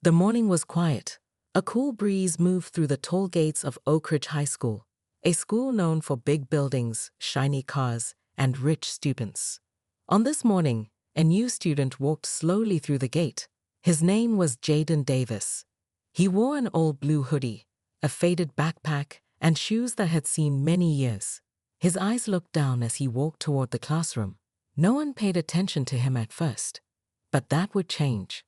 The morning was quiet. A cool breeze moved through the tall gates of Oak Ridge High School, a school known for big buildings, shiny cars, and rich students. On this morning, a new student walked slowly through the gate. His name was Jaden Davis. He wore an old blue hoodie, a faded backpack, and shoes that had seen many years. His eyes looked down as he walked toward the classroom. No one paid attention to him at first, but that would change.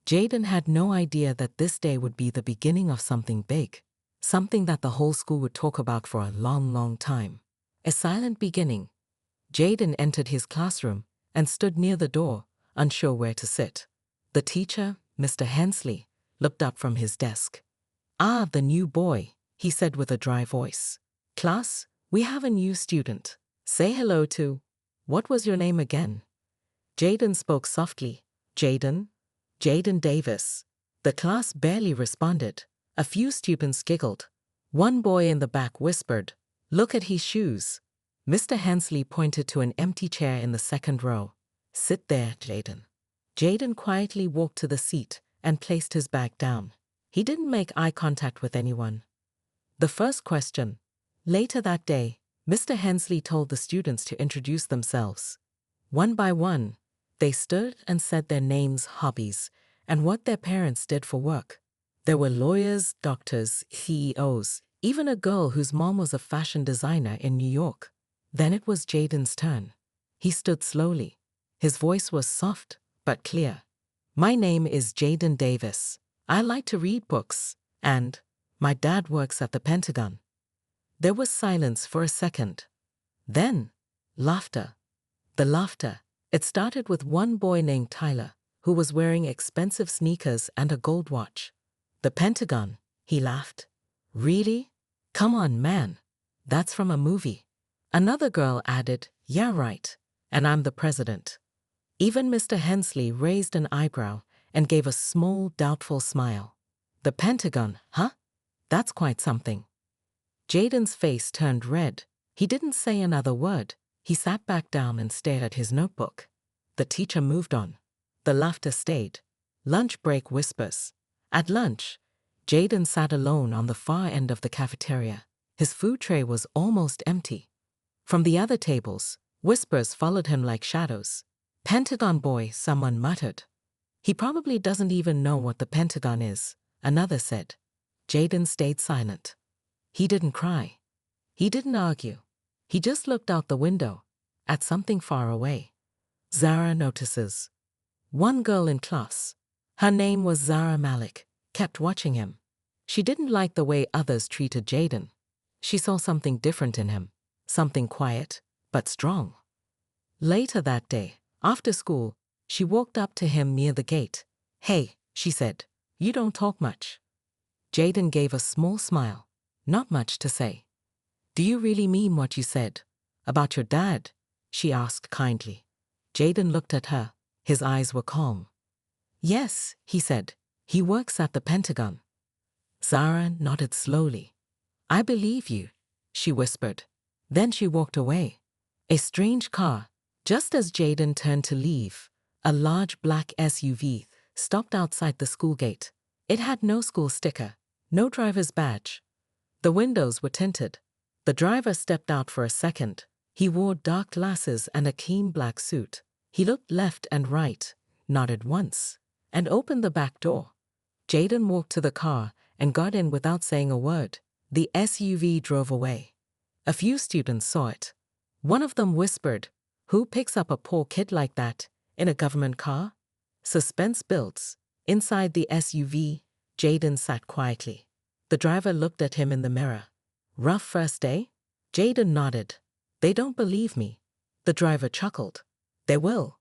Jaden had no idea that this day would be the beginning of something big, something that the whole school would talk about for a long, long time. A silent beginning. Jaden entered his classroom and stood near the door, unsure where to sit. The teacher, Mr. Hensley, looked up from his desk. "Ah, the new boy," he said with a dry voice. "Class, we have a new student. Say hello to—" "What was your name again?" Jaden spoke softly. "Jaden? Jaden Davis." The class barely responded. A few students giggled. One boy in the back whispered, "Look at his shoes." Mr. Hensley pointed to an empty chair in the second row. "Sit there, Jaden." Jaden quietly walked to the seat and placed his bag down. He didn't make eye contact with anyone. The first question. Later that day, Mr. Hensley told the students to introduce themselves. One by one, they stood and said their names, hobbies, and what their parents did for work. There were lawyers, doctors, CEOs, even a girl whose mom was a fashion designer in New York. Then it was Jaden's turn. He stood slowly. His voice was soft but clear. "My name is Jaden Davis. I like to read books, and my dad works at the Pentagon." There was silence for a second. Then, laughter. The laughter. It started with one boy named Tyler, who was wearing expensive sneakers and a gold watch. "The Pentagon," he laughed. "Really? Come on, man. That's from a movie." Another girl added, "Yeah, right. And I'm the president." Even Mr. Hensley raised an eyebrow and gave a small, doubtful smile. "The Pentagon, huh? That's quite something." Jaden's face turned red. He didn't say another word. He sat back down and stared at his notebook. The teacher moved on. The laughter stayed. Lunch break whispers. At lunch, Jaden sat alone on the far end of the cafeteria. His food tray was almost empty. From the other tables, whispers followed him like shadows. "Pentagon boy," someone muttered. "He probably doesn't even know what the Pentagon is," another said. Jaden stayed silent. He didn't cry. He didn't argue. He just looked out the window, at something far away. Zara notices. One girl in class, her name was Zara Malik, kept watching him. She didn't like the way others treated Jaden. She saw something different in him, something quiet, but strong. Later that day, after school, she walked up to him near the gate. "Hey," she said, "you don't talk much." Jaden gave a small smile. Not much to say. "Do you really mean what you said about your dad?" she asked kindly. Jaden looked at her. His eyes were calm. "Yes," he said. "He works at the Pentagon." Zara nodded slowly. "I believe you," she whispered. Then she walked away. A strange car. Just as Jaden turned to leave, a large black SUV stopped outside the school gate. It had no school sticker, no driver's badge. The windows were tinted. The driver stepped out for a second. He wore dark glasses and a clean black suit. He looked left and right, nodded once, and opened the back door. Jaden walked to the car and got in without saying a word. The SUV drove away. A few students saw it. One of them whispered, "Who picks up a poor kid like that in a government car?" Suspense builds. Inside the SUV, Jaden sat quietly. The driver looked at him in the mirror. "Rough first day?" Jaden nodded. "They don't believe me." The driver chuckled. "They will."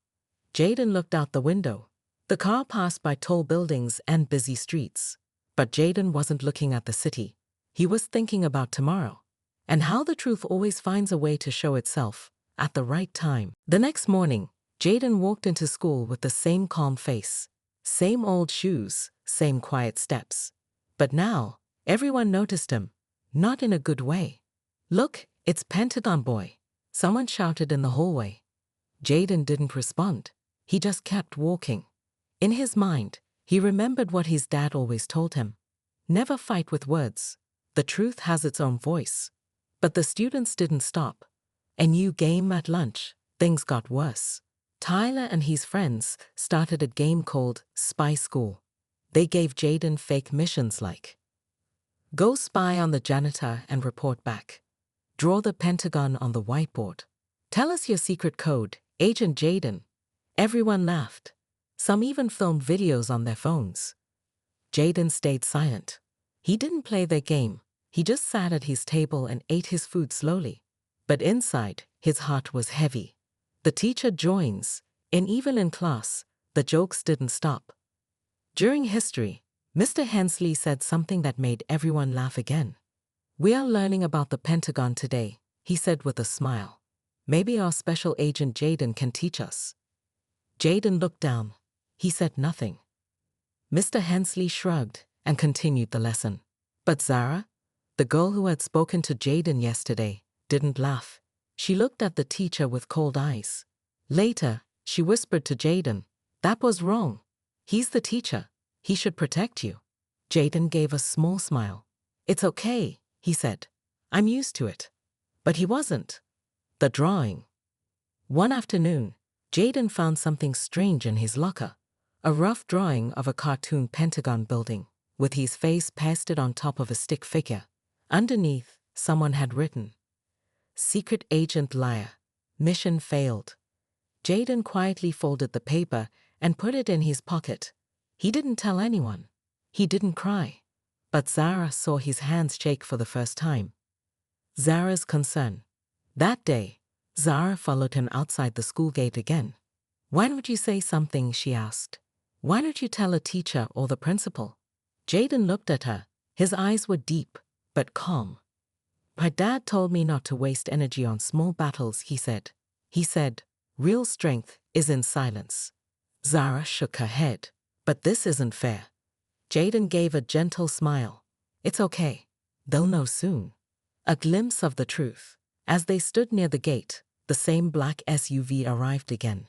Jaden looked out the window. The car passed by tall buildings and busy streets. But Jaden wasn't looking at the city. He was thinking about tomorrow, and how the truth always finds a way to show itself at the right time. The next morning, Jaden walked into school with the same calm face, same old shoes, same quiet steps. But now, everyone noticed him, not in a good way. "Look, it's Pentagon boy," someone shouted in the hallway. Jaden didn't respond. He just kept walking. In his mind, He remembered what his dad always told him. Never fight with words. The truth has its own voice. But the students didn't stop. A new game at lunch. Things got worse. Tyler and his friends started a game called Spy School. They gave Jaden fake missions like go spy on the janitor and report back. Draw the Pentagon on the whiteboard. Tell us your secret code, Agent Jaden. Everyone laughed. Some even filmed videos on their phones. Jaden stayed silent. He didn't play their game. He just sat at his table and ate his food slowly. But inside, his heart was heavy. The teacher joins, and even in class, the jokes didn't stop. During history, Mr. Hensley said something that made everyone laugh again. We are learning about the Pentagon today, he said with a smile. Maybe our special agent Jaden can teach us. Jaden looked down. He said nothing. Mr. Hensley shrugged and continued the lesson. But Zara, the girl who had spoken to Jaden yesterday, didn't laugh. She looked at the teacher with cold eyes. Later, she whispered to Jaden, "That was wrong. He's the teacher. He should protect you." Jaden gave a small smile. "It's okay," he said. "I'm used to it." But he wasn't. The drawing. One afternoon, Jaden found something strange in his locker. A rough drawing of a cartoon Pentagon building, with his face pasted on top of a stick figure. Underneath, someone had written, "Secret Agent Liar. Mission failed." Jaden quietly folded the paper and put it in his pocket. He didn't tell anyone. He didn't cry. But Zara saw his hands shake for the first time. Zara's concern. That day, Zara followed him outside the school gate again. "Why don't you say something?" she asked. "Why don't you tell a teacher or the principal?" Jaden looked at her. His eyes were deep, but calm. "My dad told me not to waste energy on small battles," he said. He said, "Real strength is in silence." Zara shook her head. "But this isn't fair." Jaden gave a gentle smile. "It's okay. They'll know soon." A glimpse of the truth. As they stood near the gate, the same black SUV arrived again.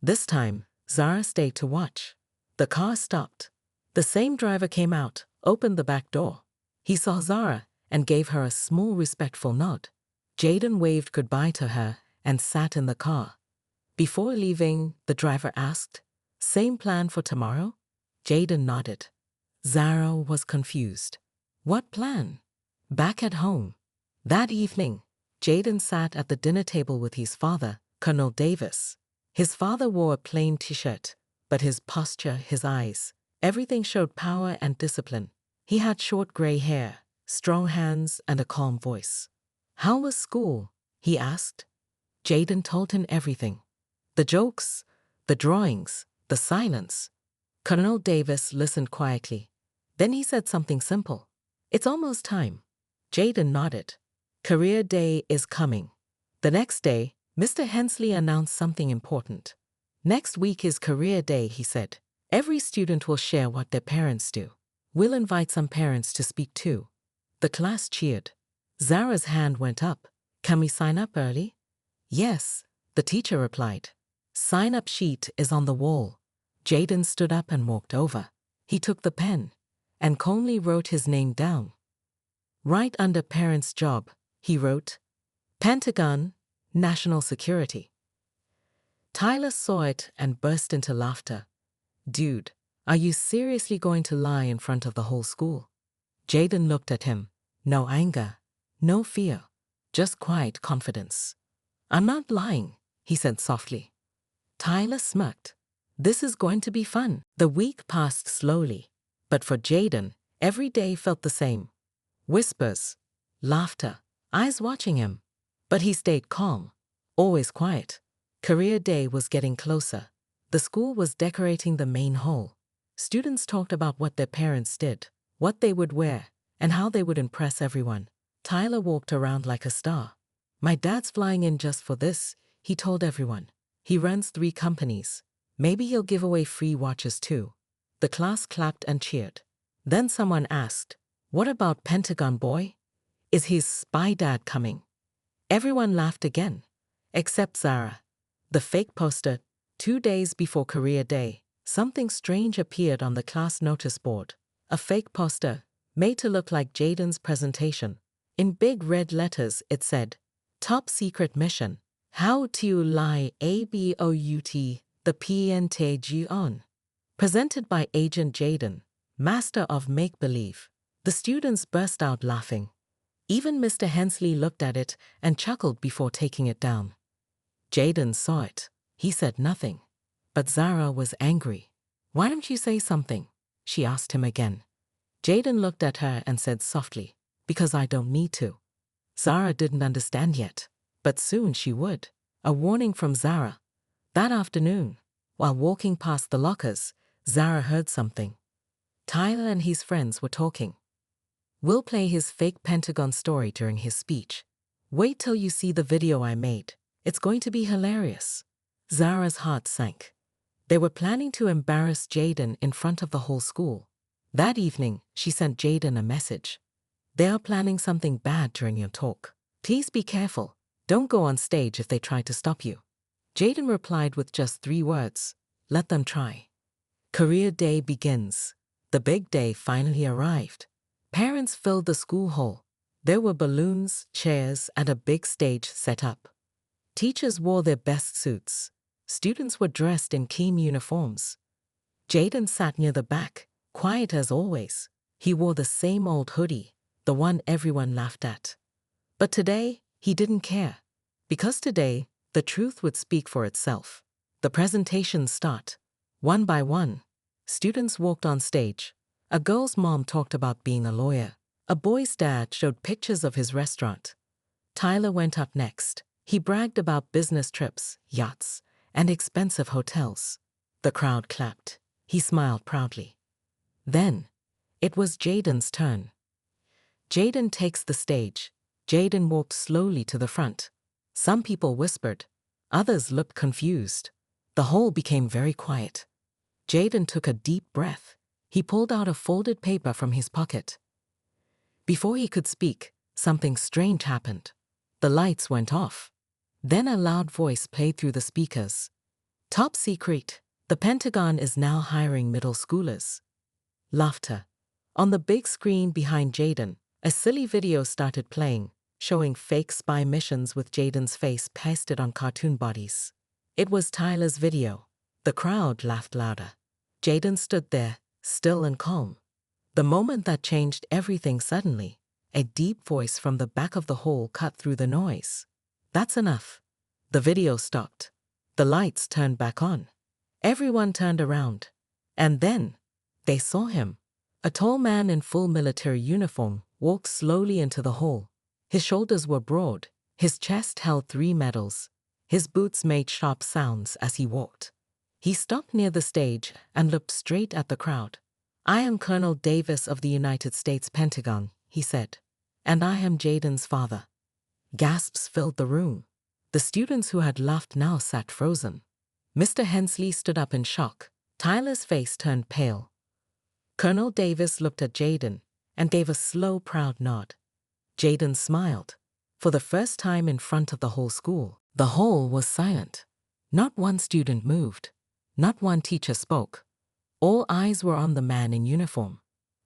This time, Zara stayed to watch. The car stopped. The same driver came out, opened the back door. He saw Zara and gave her a small respectful nod. Jaden waved goodbye to her and sat in the car. Before leaving, the driver asked, "Same plan for tomorrow?" Jaden nodded. Zara was confused. What plan? Back at home. That evening, Jaden sat at the dinner table with his father, Colonel Davis. His father wore a plain t-shirt, but his posture, his eyes, everything showed power and discipline. He had short gray hair, strong hands, and a calm voice. "How was school?" he asked. Jaden told him everything. The jokes, the drawings, the silence. Colonel Davis listened quietly. Then he said something simple. "It's almost time." Jaden nodded. "Career Day is coming." The next day, Mr. Hensley announced something important. "Next week is Career Day," he said. "Every student will share what their parents do. We'll invite some parents to speak too." The class cheered. Zara's hand went up. "Can we sign up early?" "Yes," the teacher replied. "Sign-up sheet is on the wall." Jaden stood up and walked over. He took the pen and calmly wrote his name down. Right under parents' job, he wrote, "Pentagon, National Security." Tyler saw it and burst into laughter. "Dude, are you seriously going to lie in front of the whole school?" Jaden looked at him. No anger, no fear, just quiet confidence. "I'm not lying," he said softly. Tyler smirked. "This is going to be fun." The week passed slowly, but for Jaden, every day felt the same. Whispers, laughter, eyes watching him. But he stayed calm, always quiet. Career Day was getting closer. The school was decorating the main hall. Students talked about what their parents did, what they would wear, and how they would impress everyone. Tyler walked around like a star. "My dad's flying in just for this," he told everyone. "He runs 3 companies. Maybe he'll give away free watches too." The class clapped and cheered. Then someone asked, "What about Pentagon boy? Is his spy dad coming?" Everyone laughed again, except Zara. The fake poster, 2 days before Career Day, something strange appeared on the class notice board. A fake poster, made to look like Jaden's presentation. In big red letters it said, "Top Secret Mission. How to Lie About the Pentagon." Presented by Agent Jaden, Master of Make-Believe. The students burst out laughing. Even Mr. Hensley looked at it and chuckled before taking it down. Jaden saw it. He said nothing. But Zara was angry. "Why don't you say something?" she asked him again. Jaden looked at her and said softly, "Because I don't need to." Zara didn't understand yet, but soon she would. A warning from Zara. That afternoon, while walking past the lockers, Zara heard something. Tyler and his friends were talking. "We'll play his fake Pentagon story during his speech. Wait till you see the video I made. It's going to be hilarious." Zara's heart sank. They were planning to embarrass Jaden in front of the whole school. That evening, she sent Jaden a message. "They are planning something bad during your talk. Please be careful. Don't go on stage if they try to stop you." Jaden replied with just 3 words, "Let them try." Career day begins. The big day finally arrived. Parents filled the school hall. There were balloons, chairs, and a big stage set up. Teachers wore their best suits. Students were dressed in team uniforms. Jaden sat near the back, quiet as always. He wore the same old hoodie, the one everyone laughed at. But today, he didn't care. Because today, the truth would speak for itself. The presentations start. One by one, students walked on stage. A girl's mom talked about being a lawyer. A boy's dad showed pictures of his restaurant. Tyler went up next. He bragged about business trips, yachts, and expensive hotels. The crowd clapped. He smiled proudly. Then, it was Jaden's turn. Jaden takes the stage. Jaden walked slowly to the front. Some people whispered. Others looked confused. The hall became very quiet. Jaden took a deep breath. He pulled out a folded paper from his pocket. Before he could speak, something strange happened. The lights went off. Then a loud voice played through the speakers. "Top secret. The Pentagon is now hiring middle schoolers." Laughter. On the big screen behind Jaden, a silly video started playing, showing fake spy missions with Jaden's face pasted on cartoon bodies. It was Tyler's video. The crowd laughed louder. Jaden stood there, still and calm. The moment that changed everything suddenly, a deep voice from the back of the hall cut through the noise. "That's enough." The video stopped. The lights turned back on. Everyone turned around. And then, they saw him. A tall man in full military uniform walked slowly into the hall. His shoulders were broad. His chest held 3 medals. His boots made sharp sounds as he walked. He stopped near the stage and looked straight at the crowd. "I am Colonel Davis of the United States Pentagon," he said. "And I am Jaden's father." Gasps filled the room. The students who had laughed now sat frozen. Mr. Hensley stood up in shock. Tyler's face turned pale. Colonel Davis looked at Jaden and gave a slow, proud nod. Jaden smiled. For the first time in front of the whole school, the hall was silent. Not one student moved. Not one teacher spoke. All eyes were on the man in uniform.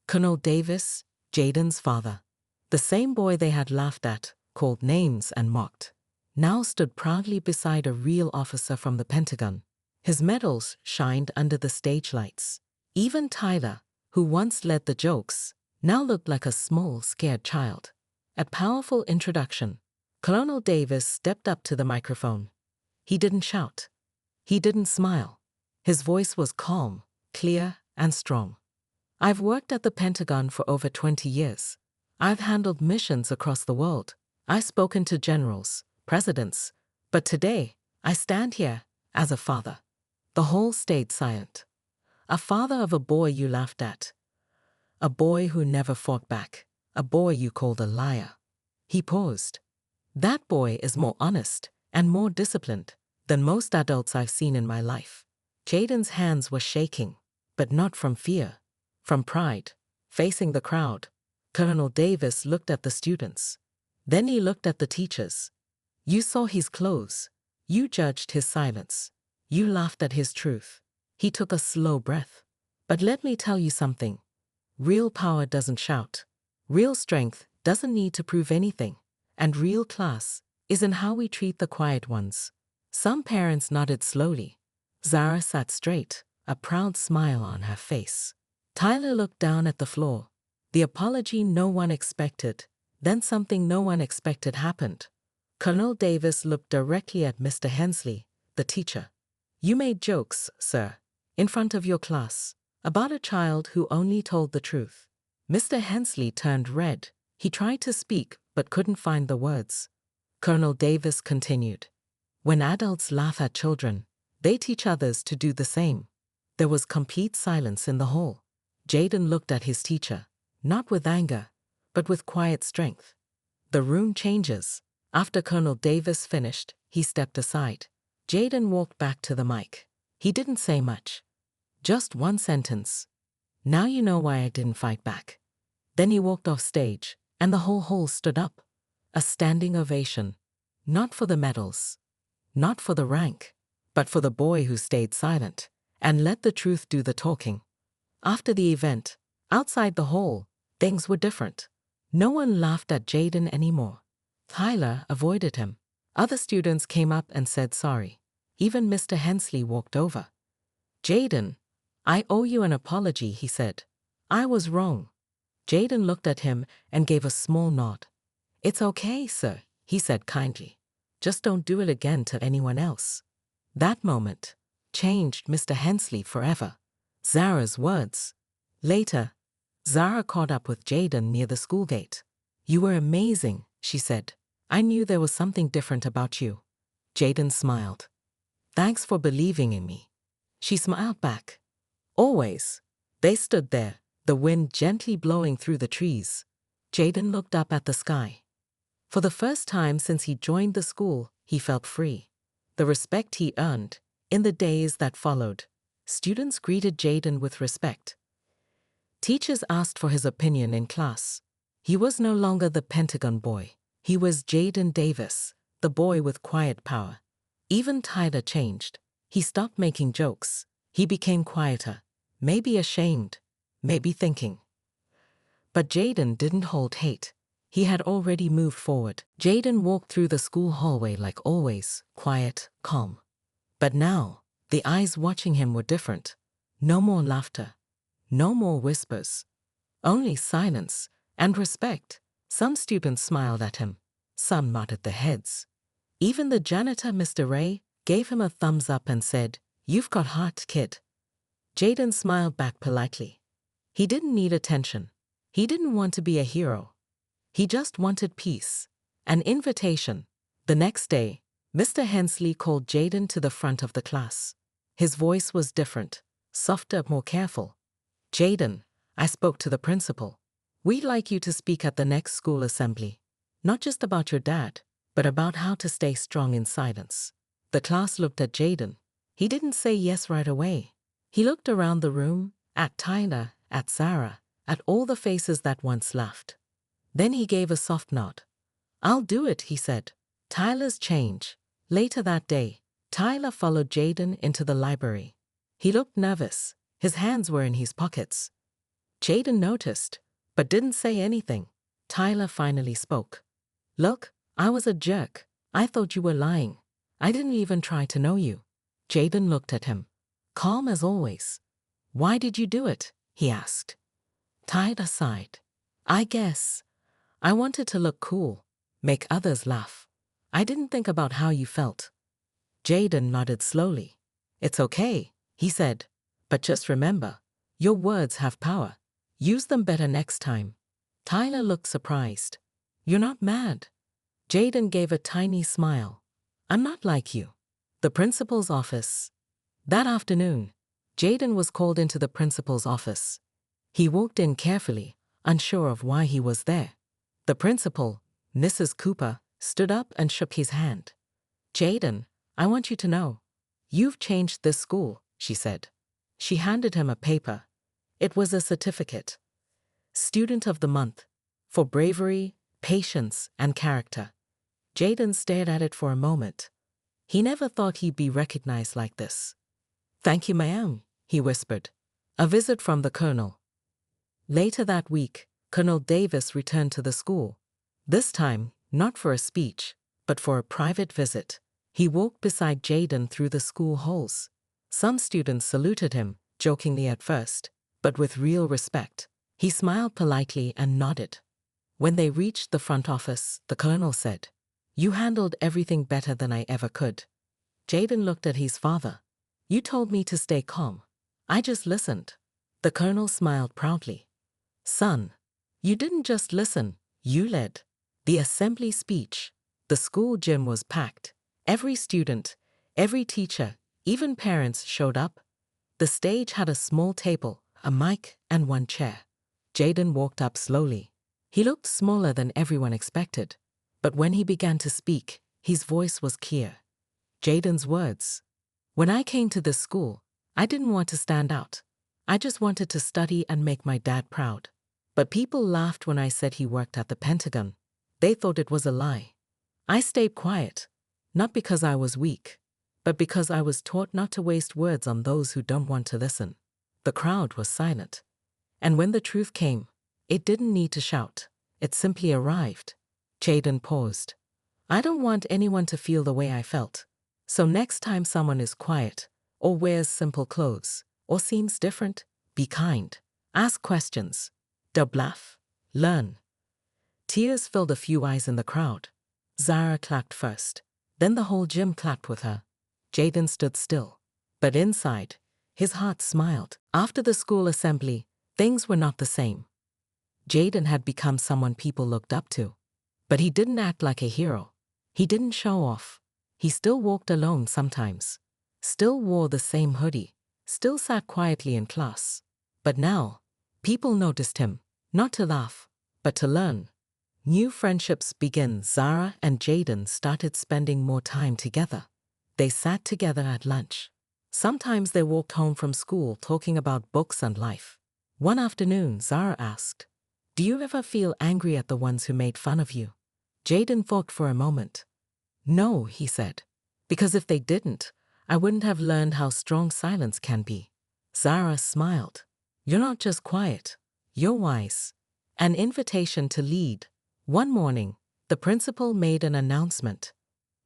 Colonel Davis, Jaden's father. The same boy they had laughed at, called names and mocked, now stood proudly beside a real officer from the Pentagon. His medals shined under the stage lights. Even Tyler, who once led the jokes, now looked like a small, scared child. At powerful introduction, Colonel Davis stepped up to the microphone. He didn't shout. He didn't smile. His voice was calm, clear, and strong. "I've worked at the Pentagon for over 20 years. I've handled missions across the world. I've spoken to generals, presidents. But today, I stand here as a father." The hall stayed silent. A father of a boy you laughed at. A boy who never fought back. A boy you called a liar. He paused. "That boy is more honest and more disciplined than most adults I've seen in my life." Jaden's hands were shaking, but not from fear, from pride. Facing the crowd, Colonel Davis looked at the students. Then he looked at the teachers. "You saw his clothes. You judged his silence. You laughed at his truth. He took a slow breath. But let me tell you something. Real power doesn't shout. Real strength doesn't need to prove anything. And real class is in how we treat the quiet ones. Some parents nodded slowly. Zara sat straight, a proud smile on her face. Tyler looked down at the floor. The apology no one expected. Then something no one expected happened. Colonel Davis looked directly at Mr. Hensley, the teacher. You made jokes, sir, in front of your class, about a child who only told the truth. Mr. Hensley turned red. He tried to speak but couldn't find the words. Colonel Davis continued. When adults laugh at children, they teach others to do the same. There was complete silence in the hall. Jaden looked at his teacher, not with anger, but with quiet strength. The room changes. After Colonel Davis finished, he stepped aside. Jaden walked back to the mic. He didn't say much. Just one sentence. Now you know why I didn't fight back. Then he walked off stage, and the whole hall stood up. A standing ovation. Not for the medals, not for the rank, but for the boy who stayed silent and let the truth do the talking. After the event, outside the hall, things were different. No one laughed at Jaden anymore. Tyler avoided him. Other students came up and said sorry. Even Mr. Hensley walked over. Jaden, I owe you an apology, he said. I was wrong. Jaden looked at him and gave a small nod. It's okay, sir, he said kindly. Just don't do it again to anyone else. That moment changed Mr. Hensley forever. Zara's words. Later, Zara caught up with Jaden near the school gate. You were amazing, she said. I knew there was something different about you. Jaden smiled. Thanks for believing in me. She smiled back. Always. They stood there, the wind gently blowing through the trees. Jaden looked up at the sky. For the first time since he joined the school, he felt free. The respect he earned, in the days that followed, students greeted Jaden with respect. Teachers asked for his opinion in class. He was no longer the Pentagon boy. He was Jaden Davis, the boy with quiet power. Even Tyler changed. He stopped making jokes. He became quieter, maybe ashamed, maybe thinking. But Jaden didn't hold hate. He had already moved forward. Jaden walked through the school hallway like always, quiet, calm. But now, the eyes watching him were different. No more laughter. No more whispers. Only silence and respect. Some students smiled at him. Some nodded their heads. Even the janitor, Mr. Ray, gave him a thumbs up and said, "You've got heart, kid." Jaden smiled back politely. He didn't need attention. He didn't want to be a hero. He just wanted peace. An invitation. The next day, Mr. Hensley called Jaden to the front of the class. His voice was different, softer, more careful. Jaden, I spoke to the principal. We'd like you to speak at the next school assembly. Not just about your dad, but about how to stay strong in silence. The class looked at Jaden. He didn't say yes right away. He looked around the room, at Tyler, at Zara, at all the faces that once laughed. Then he gave a soft nod. I'll do it, he said. Tyler's change. Later that day, Tyler followed Jaden into the library. He looked nervous. His hands were in his pockets. Jaden noticed, but didn't say anything. Tyler finally spoke. Look, I was a jerk. I thought you were lying. I didn't even try to know you. Jaden looked at him, calm as always. Why did you do it? He asked. Tyler sighed. I guess I wanted to look cool, make others laugh. I didn't think about how you felt. Jaden nodded slowly. It's okay, he said. But just remember, your words have power. Use them better next time. Tyler looked surprised. You're not mad. Jaden gave a tiny smile. I'm not like you. The principal's office. That afternoon, Jaden was called into the principal's office. He walked in carefully, unsure of why he was there. The principal, Mrs. Cooper, stood up and shook his hand. Jaden, I want you to know. You've changed this school, she said. She handed him a paper. It was a certificate. Student of the Month. For bravery, patience, and character. Jaden stared at it for a moment. He never thought he'd be recognized like this. "Thank you, ma'am," he whispered. "A visit from the colonel." Later that week, Colonel Davis returned to the school. This time, not for a speech, but for a private visit. He walked beside Jaden through the school halls. Some students saluted him, jokingly at first, but with real respect. He smiled politely and nodded. When they reached the front office, the colonel said, "You handled everything better than I ever could." Jaden looked at his father. "You told me to stay calm. I just listened." The colonel smiled proudly. "Son, you didn't just listen, you led." The assembly speech. The school gym was packed. Every student, every teacher, even parents showed up. The stage had a small table, a mic, and one chair. Jaden walked up slowly. He looked smaller than everyone expected, but when he began to speak, his voice was clear. Jaden's words. "When I came to this school, I didn't want to stand out. I just wanted to study and make my dad proud. But people laughed when I said he worked at the Pentagon. They thought it was a lie. I stayed quiet, not because I was weak, but because I was taught not to waste words on those who don't want to listen." The crowd was silent. And when the truth came, it didn't need to shout. It simply arrived. Jaden paused. "I don't want anyone to feel the way I felt. So next time someone is quiet, or wears simple clothes, or seems different, be kind. Ask questions. Don't laugh. Learn." Tears filled a few eyes in the crowd. Zara clapped first. Then the whole gym clapped with her. Jaden stood still. But inside, his heart smiled. After the school assembly, things were not the same. Jaden had become someone people looked up to. But he didn't act like a hero. He didn't show off. He still walked alone sometimes. Still wore the same hoodie. Still sat quietly in class. But now, people noticed him, not to laugh, but to learn. New friendships began. Zara and Jaden started spending more time together. They sat together at lunch. Sometimes they walked home from school talking about books and life. One afternoon, Zara asked, "Do you ever feel angry at the ones who made fun of you?" Jaden thought for a moment. "No," he said, "because if they didn't, I wouldn't have learned how strong silence can be." Zara smiled. "You're not just quiet, you're wise." An invitation to lead. One morning, the principal made an announcement.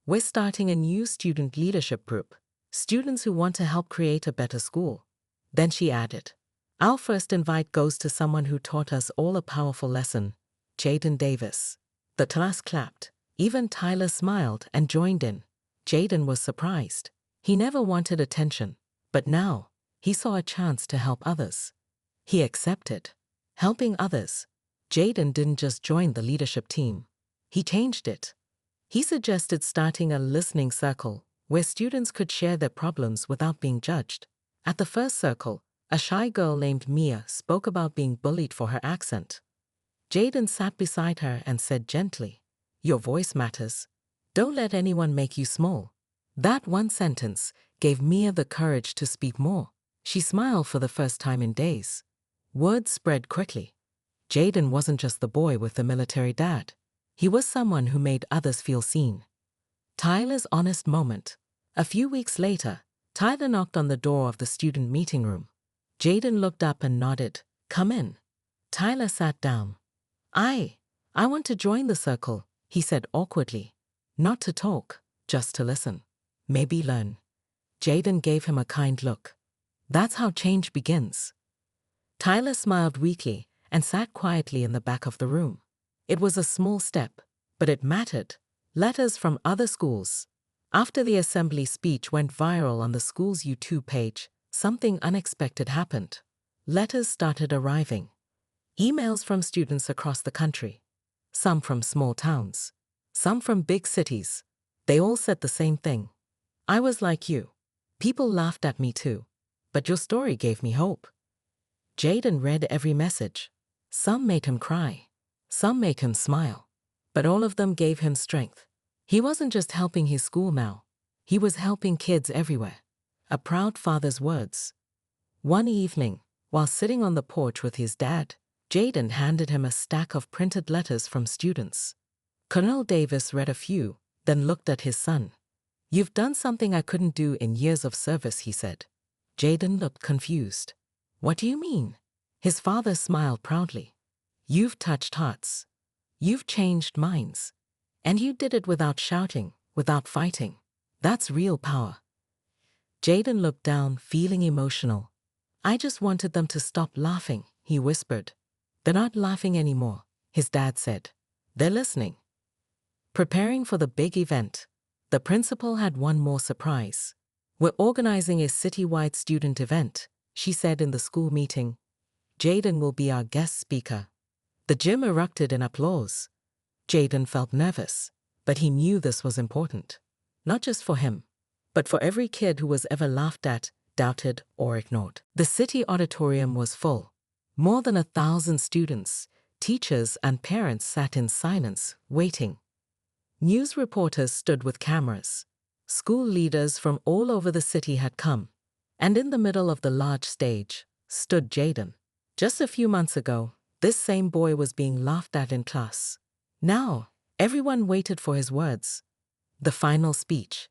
"We're starting a new student leadership group, students who want to help create a better school." Then she added, "Our first invite goes to someone who taught us all a powerful lesson, Jaden Davis." The class clapped. Even Tyler smiled and joined in. Jaden was surprised. He never wanted attention, but now he saw a chance to help others. He accepted. Helping others. Jaden didn't just join the leadership team. He changed it. He suggested starting a listening circle where students could share their problems without being judged. At the first circle, a shy girl named Mia spoke about being bullied for her accent. Jaden sat beside her and said gently, "Your voice matters. Don't let anyone make you small." That one sentence gave Mia the courage to speak more. She smiled for the first time in days. Word spread quickly. Jaden wasn't just the boy with the military dad. He was someone who made others feel seen. Tyler's honest moment. A few weeks later, Tyler knocked on the door of the student meeting room. Jaden looked up and nodded. "Come in." Tyler sat down. I want to join the circle," he said awkwardly. "Not to talk, just to listen. Maybe learn." Jaden gave him a kind look. "That's how change begins." Tyler smiled weakly and sat quietly in the back of the room. It was a small step, but it mattered. Letters from other schools. After the assembly speech went viral on the school's YouTube page, something unexpected happened. Letters started arriving. Emails from students across the country. Some from small towns. Some from big cities. They all said the same thing. "I was like you. People laughed at me too. But your story gave me hope." Jaden read every message. Some made him cry. Some made him smile. But all of them gave him strength. He wasn't just helping his school now. He was helping kids everywhere. A proud father's words. One evening, while sitting on the porch with his dad, Jaden handed him a stack of printed letters from students. Colonel Davis read a few, then looked at his son. "You've done something I couldn't do in years of service," he said. Jaden looked confused. What do you mean? His father smiled proudly. You've touched hearts. You've changed minds. And you did it without shouting, without fighting. That's real power. Jaden looked down, feeling emotional. I just wanted them to stop laughing, he whispered. They're not laughing anymore, his dad said. They're listening. Preparing for the big event, the principal had one more surprise. We're organizing a citywide student event, she said in the school meeting. Jaden will be our guest speaker. The gym erupted in applause. Jaden felt nervous, but he knew this was important. Not just for him, but for every kid who was ever laughed at, doubted, or ignored. The city auditorium was full. More than 1,000 students, teachers, and parents sat in silence, waiting. News reporters stood with cameras. School leaders from all over the city had come. And in the middle of the large stage stood Jaden. Just a few months ago, this same boy was being laughed at in class. Now, everyone waited for his words. The final speech.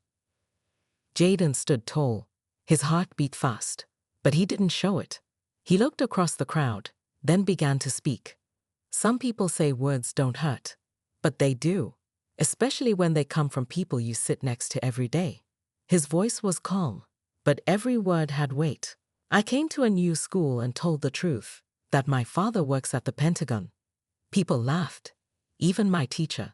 Jaden stood tall. His heart beat fast, but he didn't show it. He looked across the crowd, then began to speak. Some people say words don't hurt, but they do, especially when they come from people you sit next to every day. His voice was calm, but every word had weight. I came to a new school and told the truth, that my father works at the Pentagon. People laughed, even my teacher.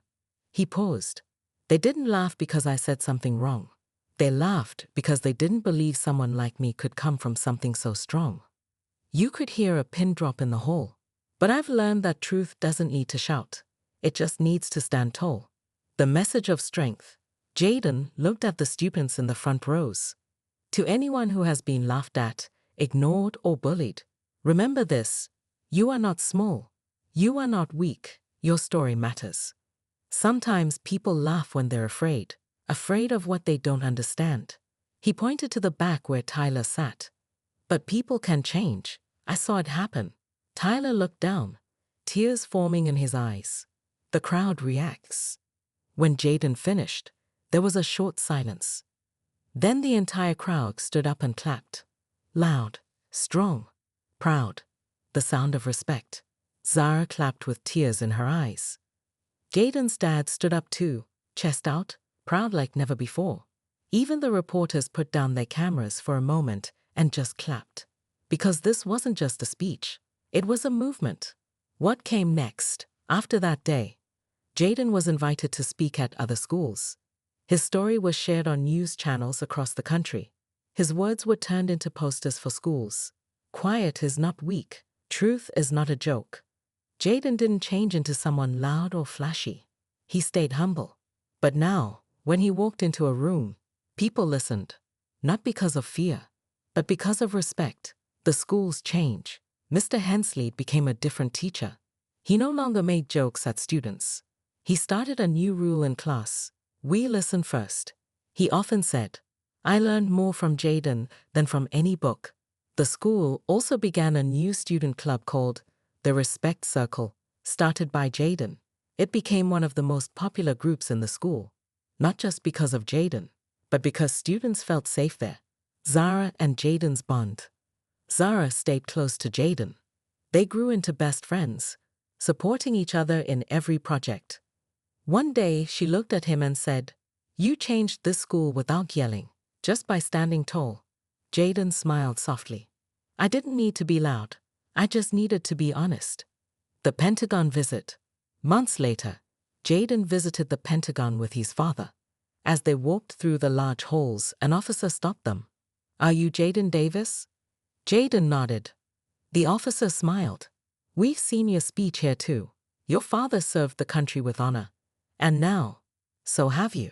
He paused. They didn't laugh because I said something wrong. They laughed because they didn't believe someone like me could come from something so strong. You could hear a pin drop in the hall. But I've learned that truth doesn't need to shout. It just needs to stand tall. The message of strength. Jaden looked at the students in the front rows. To anyone who has been laughed at, ignored, or bullied, remember this. You are not small. You are not weak. Your story matters. Sometimes people laugh when they're afraid of what they don't understand. He pointed to the back where Tyler sat. But people can change. I saw it happen. Tyler looked down, tears forming in his eyes. The crowd reacts. When Jaden finished, there was a short silence. Then the entire crowd stood up and clapped. Loud, strong, proud. The sound of respect. Zara clapped with tears in her eyes. Jaden's dad stood up too, chest out, proud like never before. Even the reporters put down their cameras for a moment and just clapped. Because this wasn't just a speech. It was a movement. What came next? After that day, Jaden was invited to speak at other schools. His story was shared on news channels across the country. His words were turned into posters for schools. Quiet is not weak. Truth is not a joke. Jaden didn't change into someone loud or flashy. He stayed humble. But now, when he walked into a room, people listened. Not because of fear, but because of respect. The schools change. Mr. Hensley became a different teacher. He no longer made jokes at students. He started a new rule in class. We listen first. He often said, I learned more from Jaden than from any book. The school also began a new student club called the Respect Circle, started by Jaden. It became one of the most popular groups in the school. Not just because of Jaden, but because students felt safe there. Zara and Jaden's bond. Zara stayed close to Jaden. They grew into best friends, supporting each other in every project. One day, she looked at him and said, You changed this school without yelling, just by standing tall. Jaden smiled softly. I didn't need to be loud. I just needed to be honest. The Pentagon visit. Months later, Jaden visited the Pentagon with his father. As they walked through the large halls, an officer stopped them. Are you Jaden Davis? Jaden nodded. The officer smiled. We've seen your speech here too. Your father served the country with honor. And now, so have you.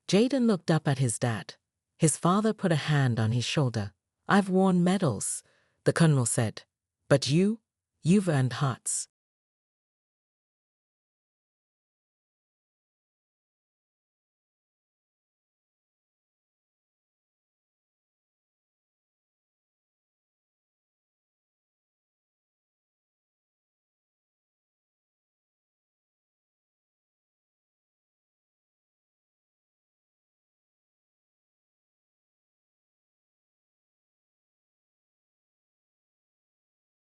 Jaden looked up at his dad. His father put a hand on his shoulder. I've won medals, the colonel said. But you've earned hearts.